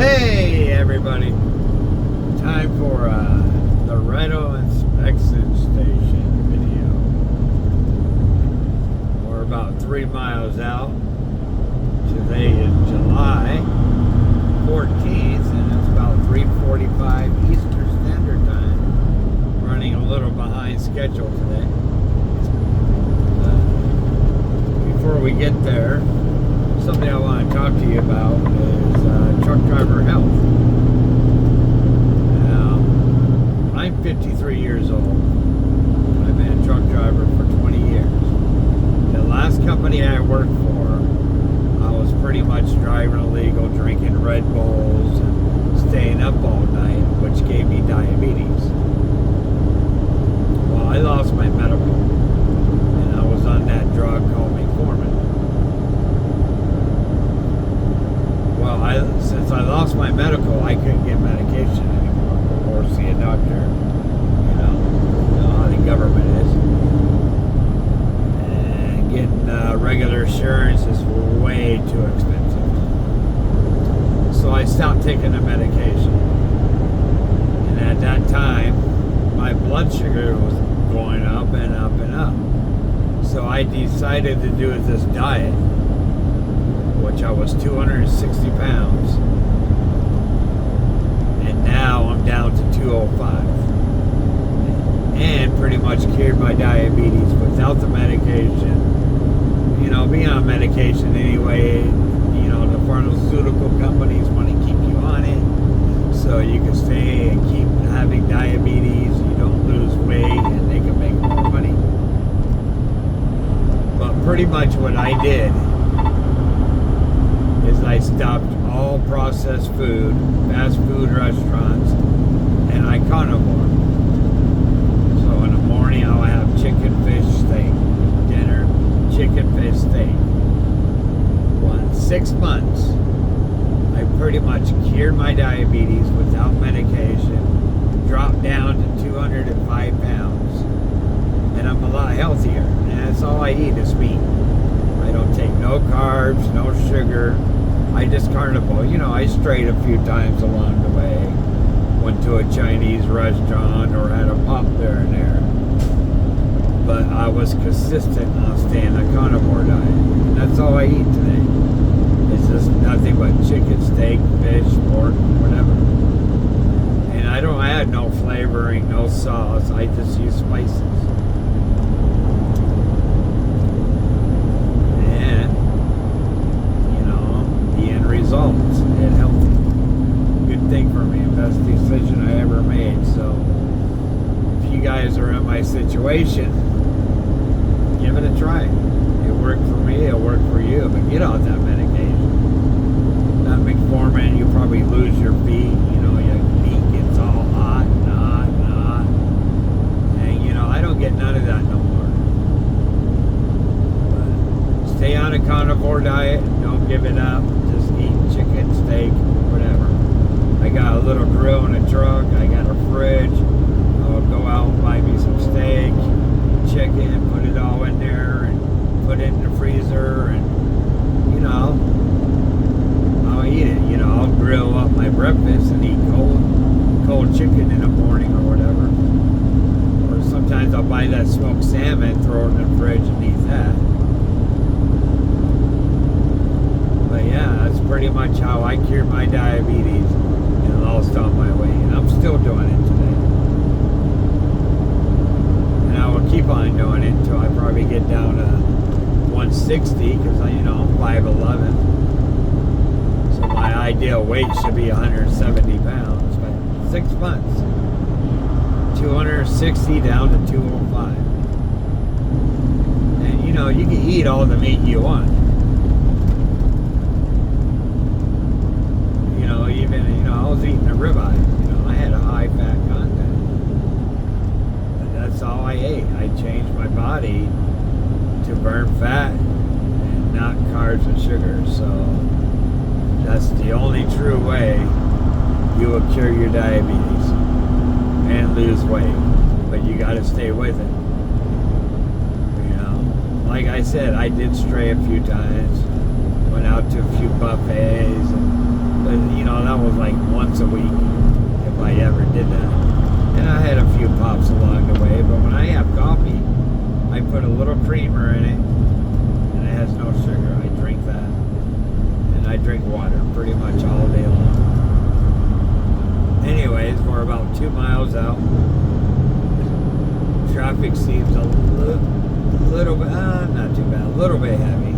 Hey everybody, time for the Laredo Inspection Station video. We're about 3 miles out. Today is July 14th and it's about 3:45 Eastern Standard Time. Running a little behind schedule today. Before we get there, something I want to talk to you about is truck driver health. Now, I'm 53 years old. I've been a truck driver for 20 years. The last company I worked for, I was pretty much driving illegal, drinking Red Bulls, and staying up all night, which gave me diabetes. Well, I lost my medical, and I was on that drug called metformin. Well, since I lost my medical, I couldn't get medication anymore or see a doctor. You know how the government is. And getting regular insurance is way too expensive. So I stopped taking the medication. And at that time, my blood sugar was going up and up and up. So I decided to do this diet, which I was 260 pounds, and now I'm down to 205, and pretty much cured my diabetes without the medication. Being on medication anyway, the pharmaceutical companies want to keep you on it so you can stay and keep having diabetes, you don't lose weight, and they can make more money. But pretty much what I did is I stopped all processed food, fast food restaurants, and I carnivore. So in the morning I'll have chicken, fish, steak. Dinner, chicken, fish, steak. Well, in 6 months, I pretty much cured my diabetes without medication, dropped down to 205 pounds, and I'm a lot healthier. And that's all I eat is meat. I don't take no carbs, no sugar. I just carnivore. I strayed a few times along the way. Went to a Chinese restaurant or had a pop there and there. But I was consistent on staying a carnivore diet. And that's all I eat today. It's just nothing but chicken, steak, fish, pork, whatever. And I don't add no flavoring, no sauce. I just use spices. Results and healthy. Good thing for me. Best decision I ever made. So if you guys are in my situation, give it a try. It worked for me, it'll work for you, but get off that medication. That metformin, you probably lose your feet, your feet gets all hot. And I don't get none of that no more. But stay on a carnivore diet, don't give it up. Eat chicken, steak, whatever. I got a little grill in the truck. I got a fridge. I'll go out and buy me some steak, chicken, put it all in there, and put it in the freezer, and I'll eat it. I'll grill up my breakfast and eat cold chicken in the morning or whatever. Or sometimes I'll buy that smoked salmon, throw it in the fridge, and eat that. But yeah, that's pretty much how I cured my diabetes and lost all my weight. And I'm still doing it today. And I will keep on doing it until I probably get down to 160 because I'm 5'11". So my ideal weight should be 170 pounds. But 6 months, 260 down to 205. And you can eat all the meat you want. I was eating a ribeye. I had a high fat content. And that's all I ate. I changed my body to burn fat and not carbs and sugar. So that's the only true way you will cure your diabetes and lose weight. But you got to stay with it. Like I said, I did stray a few times. Went out to a few buffets. But, that was was like once a week if I ever did that. And I had a few pops along the way, but when I have coffee, I put a little creamer in it, and it has no sugar. I drink that. And I drink water pretty much all day long. Anyways, we're about 2 miles out. Traffic seems a little bit, not too bad, a little bit heavy.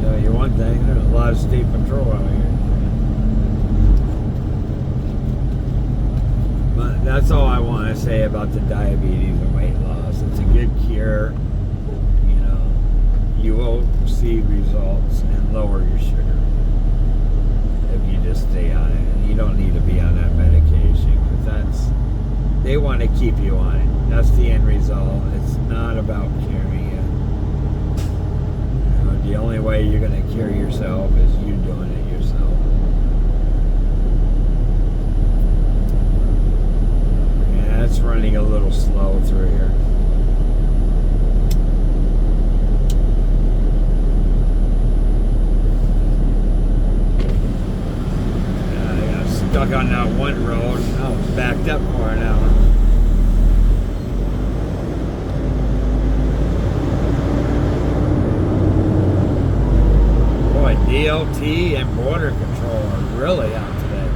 Tell you one thing, there's a lot of state patrol out here. But that's all I want to say about the diabetes and weight loss. It's a good cure. You know, you will see results and lower your sugar if you just stay on it. And you don't need to be on that medication, because they want to keep you on it. That's the end result. It's not about curing you. You know, the only way you're going to cure yourself is you doing it yourself. Yeah, it's running a little slow through here. Stuck on that one road. I was backed up for an hour. Boy, DLT and Border Control are really out today.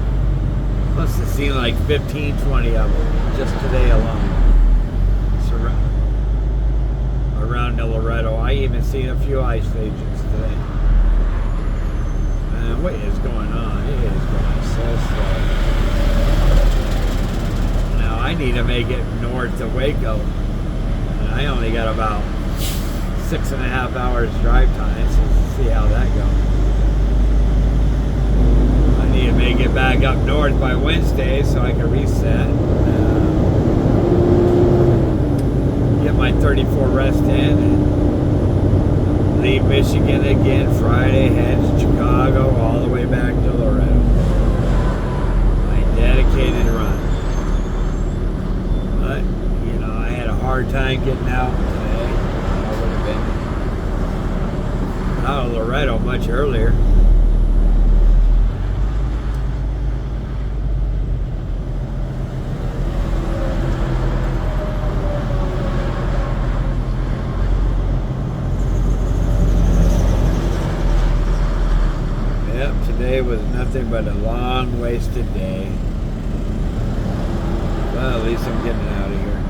Must have seen like 15, 20 of them just today alone. Around the Laredo. I even seen a few ice agents today. Man, what is going on? It is going so slow. Now I need to make it north to Waco, and I only got about 6.5 hours drive time, so let's see how that goes. I need to make it back up north by Wednesday so I can reset. Get my 34 rest in and leave Michigan again Friday, head to Chicago, all the way back to Laredo. My dedicated run. But, you know, I had a hard time getting out today. I would have been out of Laredo much earlier. Today was nothing but a long wasted day. Well, at least I'm getting out of here.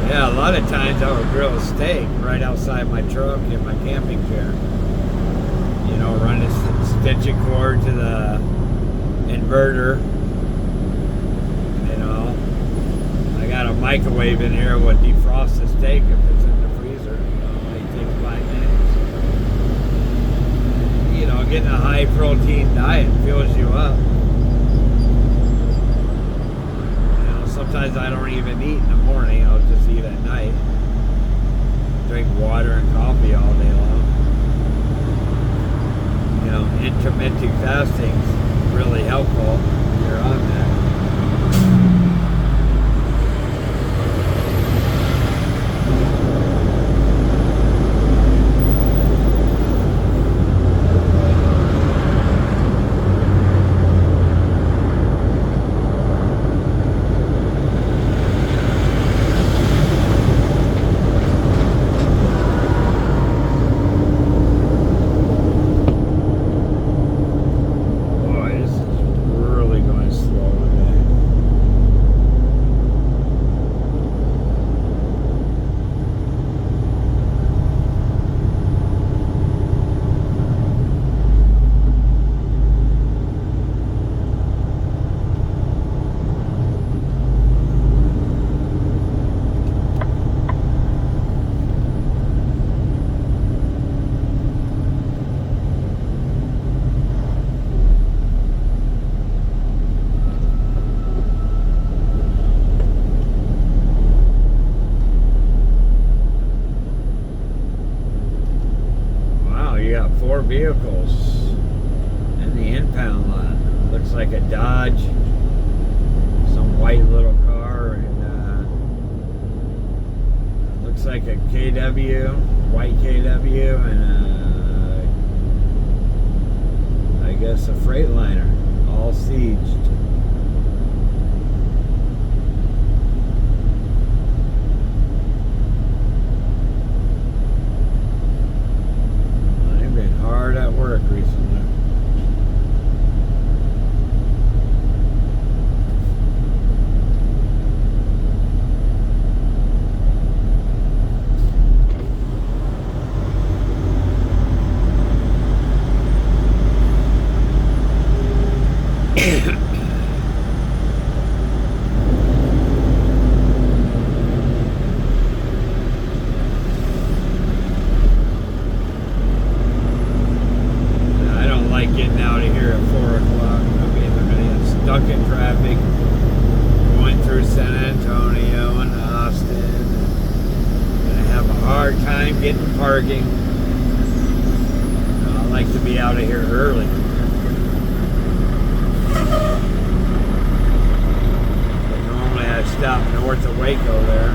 Yeah, a lot of times I would grill a steak right outside my truck in my camping chair. You know, run a extension cord to the inverter. You know, I got a microwave in here that would defrost the steak if it's in the freezer. You know, it only takes 5 minutes. You know, getting a high protein diet fills you up. You know, sometimes I don't even eat in the morning. I'll just eat at night. Drink water and coffee all day long. You know, intermittent fasting is really helpful when you're on that. got 4 vehicles in the impound lot. Looks like a Dodge, some white little car, and looks like a KW, white KW, and I guess a Freightliner, all sieged. I've been hard at work recently. Getting out of here at 4 o'clock. I mean, I'm going to get stuck in traffic going through San Antonio and Austin. I'm going to have a hard time getting parking. I like to be out of here early. But normally I stop north of Waco there.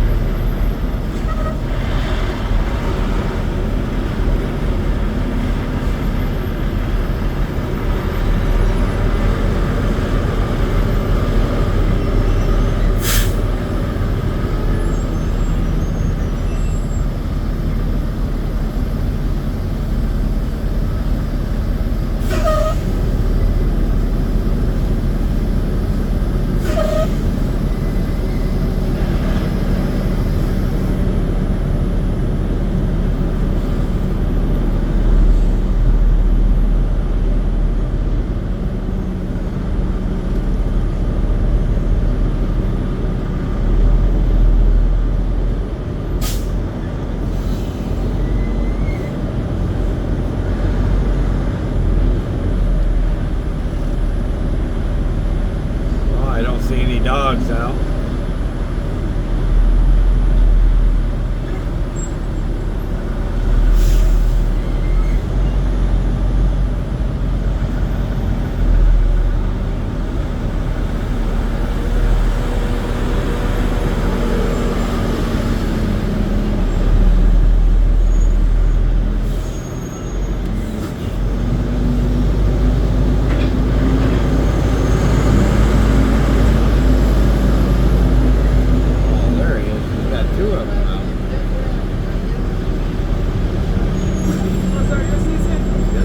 Dogs out.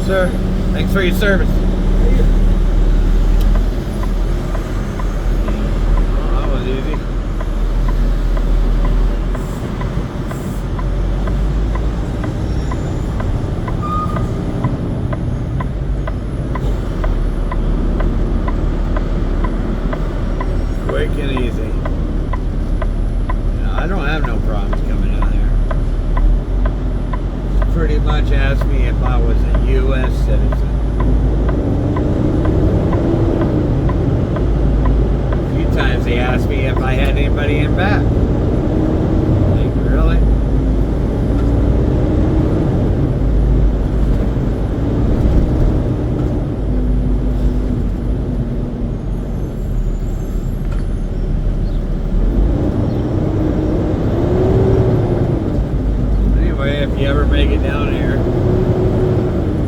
Sir, thanks for your service. Oh, that was easy. Quick and easy. I don't have no problems coming down here. Pretty much asked me if I was a U.S. citizen. A few times they asked me if I had anybody in back. Like, really? If you ever make it down here,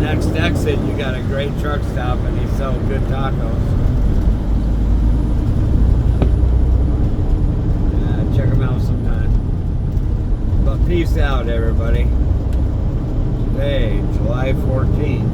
next exit you got a great truck stop and they sell good tacos. Check them out sometime. But peace out, everybody. Today, July 14th.